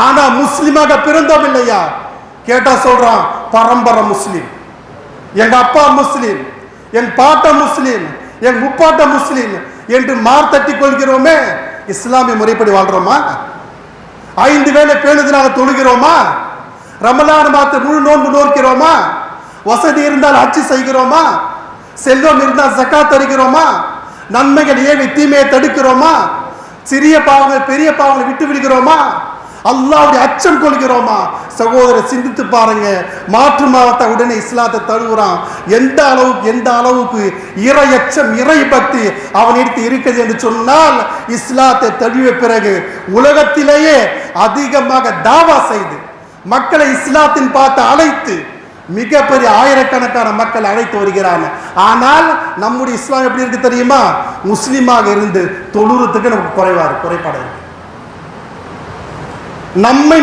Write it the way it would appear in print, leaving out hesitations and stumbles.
ஆனா முஸ்லிமாக பிறந்தோம் இல்லையா? கேட்டா சொல்றான் பரம்பரை முஸ்லிம், எங்க அப்பா முஸ்லிம், என் பாட்ட முஸ்லிம், என் முப்பாட்ட முஸ்லிம் என்று மார்த்தட்டி கொள்கிறோமே. இஸ்லாமிய முறைப்படி வாழ்றோமா? 5 வேளை பேணுதலாக தொழுகிறோமா? ரமலான் மாத முழு நோன்பு நோக்கிறோமா? வசதி இருந்தால் ஹஜ் செய்கிறோமா? செல்வம் இருந்தால் ஜகாத் தருகிறோமா? நன்மைகள் ஏவி தீமையை தடுக்கிறோமா? சிறிய பாவங்கள் பெரிய பாவங்களை விட்டு விடுகிறோமா? அல்லாஹ்வுடைய அச்சம் கொள்கிறோமா? சகோதரர் சிந்தித்து பாருங்க. மாற்று மதத்தை உடனே இஸ்லாத்தை தழுவுறான். எந்த அளவுக்கு இறை அச்சம் இறை பக்தி அவனிடத்தில் இருக்குது என்று சொன்னால், இஸ்லாத்தை தழுவிய பிறகு உலகத்திலேயே அதிகமாக தாவா செய்து மக்களை இஸ்லாத்தின் பார்த்து அழைத்து மிகப்பெரிய ஆயிரக்கணக்கான மக்கள் அழைத்து வருகிறாங்க. ஆனால் நம்முடைய இஸ்லாம் எப்படி இருக்கு தெரியுமா? முஸ்லீமாக இருந்து தொழுறதுக்கு நமக்கு குறைபாடு இருக்கு. நம்ம